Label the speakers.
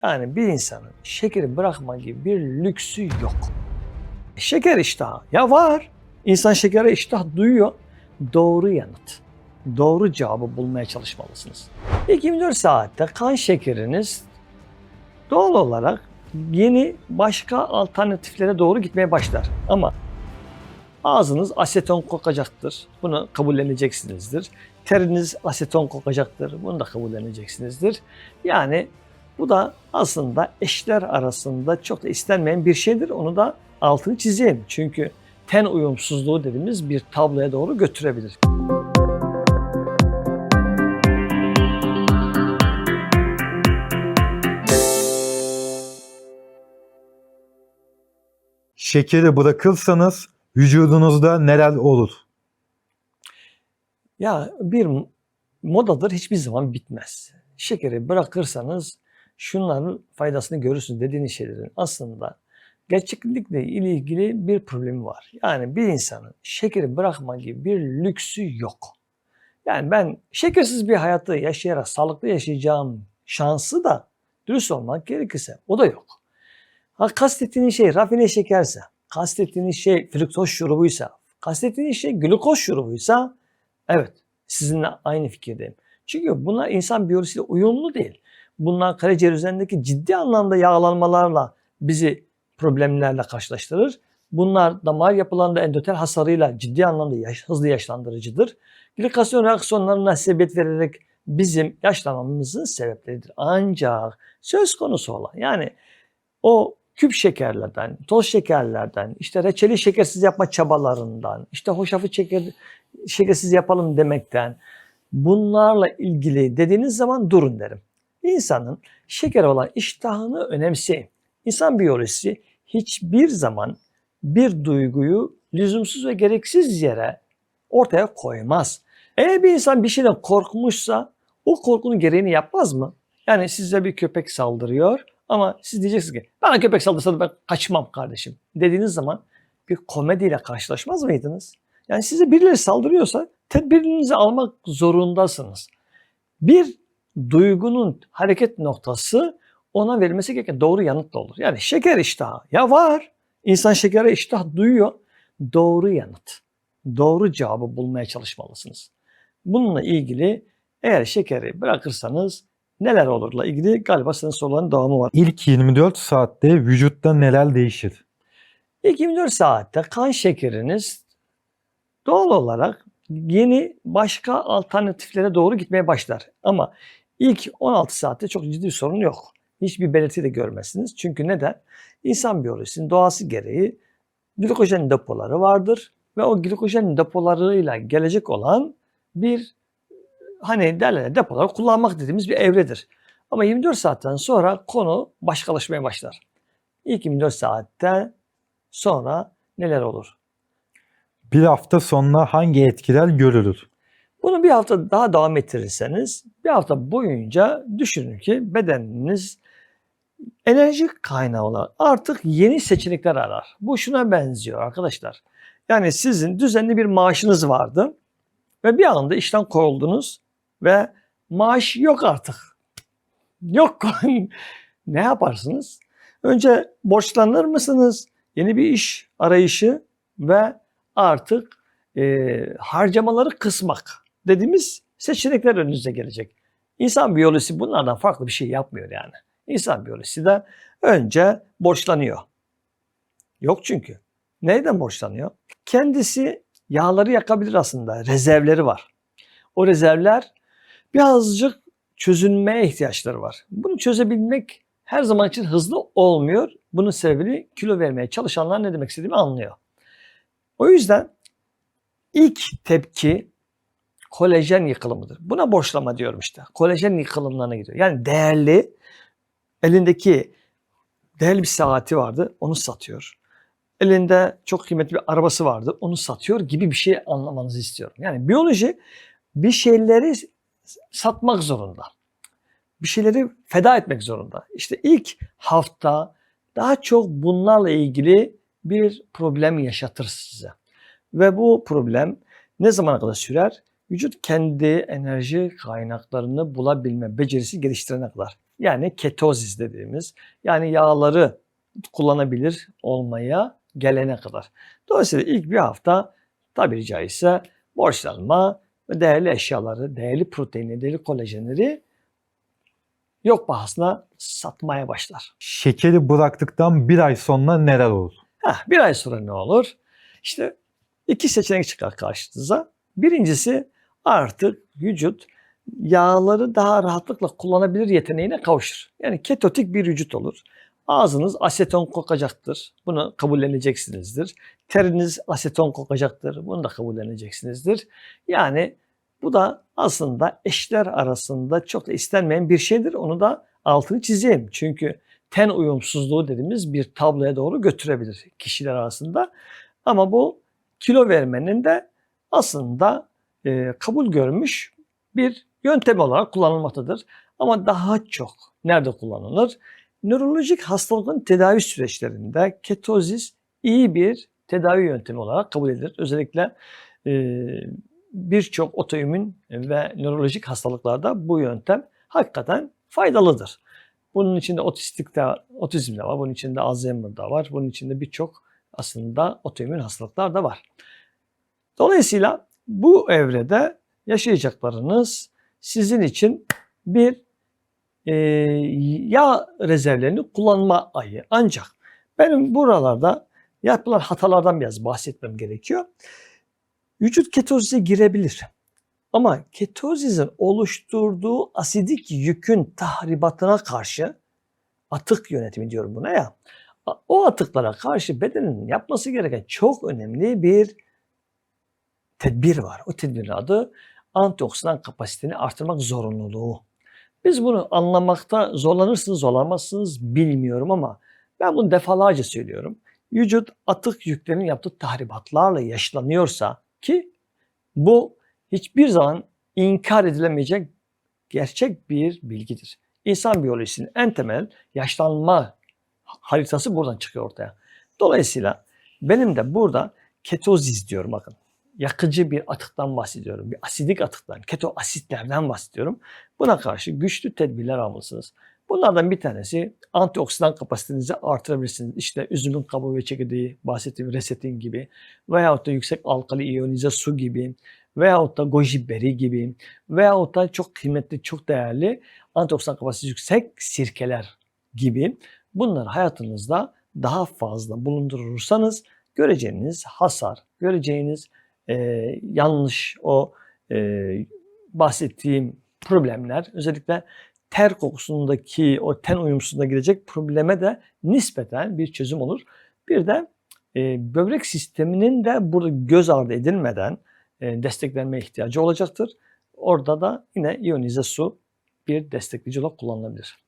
Speaker 1: Yani bir insanın şekeri bırakma gibi bir lüksü yok. Şeker iştahı ya var. İnsan şekere iştah duyuyor. Doğru yanıt. Doğru cevabı bulmaya çalışmalısınız. İlk 24 saatte kan şekeriniz doğal olarak yeni başka alternatiflere doğru gitmeye başlar. Ama ağzınız aseton kokacaktır. Bunu kabulleneceksinizdir. Teriniz aseton kokacaktır. Bunu da kabulleneceksinizdir. Yani bu da aslında eşler arasında çok da istenmeyen bir şeydir. Onu da altını çizeyim. Çünkü ten uyumsuzluğu dediğimiz bir tabloya doğru götürebilir.
Speaker 2: Şekeri bırakırsanız vücudunuzda neler olur?
Speaker 1: Ya bir modadır, hiçbir zaman bitmez. Şekeri bırakırsanız şunların faydasını görürsünüz dediğiniz şeylerin aslında gerçeklikle ilgili bir problemi var. Yani bir insanın şekeri bırakma gibi bir lüksü yok. Yani ben şekersiz bir hayatı yaşayarak sağlıklı yaşayacağım şansı da dürüst olmak gerekirse o da yok. Ha, kastettiğiniz şey rafine şekerse, kastettiğiniz şey fruktoz şurubuysa, kastettiğiniz şey glukoz şurubuysa evet, sizinle aynı fikirdeyim. Çünkü bunlar insan biyolojisiyle uyumlu değil. Bunlar karaciğer üzerindeki ciddi anlamda yağlanmalarla bizi problemlerle karşılaştırır. Bunlar damar yapılarında endotel hasarıyla ciddi anlamda hızlı yaşlandırıcıdır. Glikasyon reaksiyonlarına sebebiyet vererek bizim yaşlanmamızın sebepleridir. Ancak söz konusu olan yani o küp şekerlerden, toz şekerlerden, işte reçeli şekersiz yapma çabalarından, işte hoşafı şekersiz yapalım demekten, bunlarla ilgili dediğiniz zaman durun derim. İnsanın şekere olan iştahını önemseyin. İnsan biyolojisi hiçbir zaman bir duyguyu lüzumsuz ve gereksiz yere ortaya koymaz. Eğer bir insan bir şeyden korkmuşsa o korkunun gereğini yapmaz mı? Yani size bir köpek saldırıyor ama siz diyeceksiniz ki bana köpek saldırsa da ben kaçmam kardeşim dediğiniz zaman bir komediyle karşılaşmaz mıydınız? Yani size birileri saldırıyorsa tedbirinizi almak zorundasınız. Bir duygunun hareket noktası ona verilmesi gereken doğru yanıtla olur. Yani şeker iştahı ya var. İnsan şekere iştah duyuyor. Doğru yanıt. Doğru cevabı bulmaya çalışmalısınız. Bununla ilgili eğer şekeri bırakırsanız neler olurla ilgili galiba sizin soruların devamı var.
Speaker 2: İlk 24 saatte vücutta neler değişir?
Speaker 1: İlk 24 saatte kan şekeriniz doğal olarak yeni başka alternatiflere doğru gitmeye başlar. Ama ilk 16 saatte çok ciddi bir sorun yok. Hiçbir belirti de görmezsiniz. Çünkü neden? İnsan biyolojisinin doğası gereği glikojen depoları vardır. Ve o glikojen depolarıyla gelecek olan bir hani derler depoları kullanmak dediğimiz bir evredir. Ama 24 saatten sonra konu başkalaşmaya başlar. İlk 24 saatte sonra neler olur?
Speaker 2: Bir hafta sonra hangi etkiler görülür?
Speaker 1: Bunu bir hafta daha devam ettirirseniz bir hafta boyunca düşünün ki bedeniniz enerji kaynağı olarak artık yeni seçenekler arar. Bu şuna benziyor arkadaşlar. Yani sizin düzenli bir maaşınız vardı ve bir anda işten kovuldunuz ve maaş yok artık. Yok. Ne yaparsınız? Önce borçlanır mısınız? Yeni bir iş arayışı ve artık harcamaları kısmak dediğimiz seçenekler önünüze gelecek. İnsan biyolojisi bunlardan farklı bir şey yapmıyor yani. İnsan biyolojisi de önce borçlanıyor. Yok çünkü. Neyden borçlanıyor? Kendisi yağları yakabilir aslında. Rezervleri var. O rezervler birazcık çözülmeye ihtiyaçları var. Bunu çözebilmek her zaman için hızlı olmuyor. Bunun sebebi kilo vermeye çalışanlar ne demek istediğimi anlıyor. O yüzden ilk tepki kolajen yıkılımıdır. Buna borçlama diyorum işte. Kolajen yıkılımlarına gidiyor. Yani elindeki değerli bir saati vardı, onu satıyor. Elinde çok kıymetli bir arabası vardı, onu satıyor gibi bir şey anlamanızı istiyorum. Yani biyoloji bir şeyleri satmak zorunda. Bir şeyleri feda etmek zorunda. İşte ilk hafta daha çok bunlarla ilgili bir problem yaşatır size. Ve bu problem ne zamana kadar sürer? Vücut kendi enerji kaynaklarını bulabilme becerisi geliştirene kadar. Yani ketozis dediğimiz, yani yağları kullanabilir olmaya gelene kadar. Dolayısıyla ilk bir hafta tabiri caizse borçlanma ve değerli eşyaları, değerli proteinleri, değerli kolajenleri yok pahasına satmaya başlar.
Speaker 2: Şekeri bıraktıktan bir ay sonra neler olur?
Speaker 1: Bir ay sonra ne olur? İşte iki seçenek çıkar karşınıza. Birincisi, artık vücut yağları daha rahatlıkla kullanabilir yeteneğine kavuşur. Yani ketotik bir vücut olur. Ağzınız aseton kokacaktır. Bunu kabulleneceksinizdir. Teriniz aseton kokacaktır. Bunu da kabulleneceksinizdir. Yani bu da aslında eşler arasında çok da istenmeyen bir şeydir. Onu da altını çizeyim. Çünkü ten uyumsuzluğu dediğimiz bir tabloya doğru götürebilir kişiler arasında. Ama bu kilo vermenin de aslında kabul görmüş bir yöntem olarak kullanılmaktadır. Ama daha çok nerede kullanılır? Nörolojik hastalıkların tedavi süreçlerinde ketozis iyi bir tedavi yöntemi olarak kabul edilir. Özellikle birçok otoimmün ve nörolojik hastalıklarda bu yöntem hakikaten faydalıdır. Bunun içinde otizm de var, bunun içinde Alzheimer da var, bunun içinde birçok aslında otoimmün hastalıklar da var. Dolayısıyla bu evrede yaşayacaklarınız sizin için bir yağ rezervlerini kullanma ayı. Ancak benim buralarda yapılan hatalardan biraz bahsetmem gerekiyor. Vücut ketozise girebilir. Ama ketozizin oluşturduğu asidik yükün tahribatına karşı, atık yönetimi diyorum buna ya, o atıklara karşı bedenin yapması gereken çok önemli bir tedbir var. O tedbirin adı antioksidan kapasiteni artırmak zorunluluğu. Biz bunu anlamakta zorlanırsınız, zorlanmazsınız bilmiyorum ama ben bunu defalarca söylüyorum. Vücut atık yüklerin yaptığı tahribatlarla yaşlanıyorsa, ki bu hiçbir zaman inkar edilemeyecek gerçek bir bilgidir. İnsan biyolojisinin en temel yaşlanma haritası buradan çıkıyor ortaya. Dolayısıyla benim de burada ketozis diyorum, bakın. Yakıcı bir atıktan bahsediyorum. Bir asidik atıktan, keto asitlerden bahsediyorum. Buna karşı güçlü tedbirler almalısınız. Bunlardan bir tanesi antioksidan kapasitenizi artırabilirsiniz. İşte üzümün kabuğu ve çekirdeği, bahsettiğim resetin gibi, veyahut da yüksek alkali iyonize su gibi, veyahut da goji beri gibi, veyahut da çok kıymetli, çok değerli antioksidan kapasitesi yüksek sirkeler gibi, bunları hayatınızda daha fazla bulundurursanız göreceğiniz hasar, göreceğiniz yanlış bahsettiğim problemler, özellikle ter kokusundaki o ten uyumsuzluğuna girecek probleme de nispeten bir çözüm olur. Bir de böbrek sisteminin de burada göz ardı edilmeden desteklenmeye ihtiyacı olacaktır. Orada da yine iyonize su bir destekleyici olarak kullanılabilir.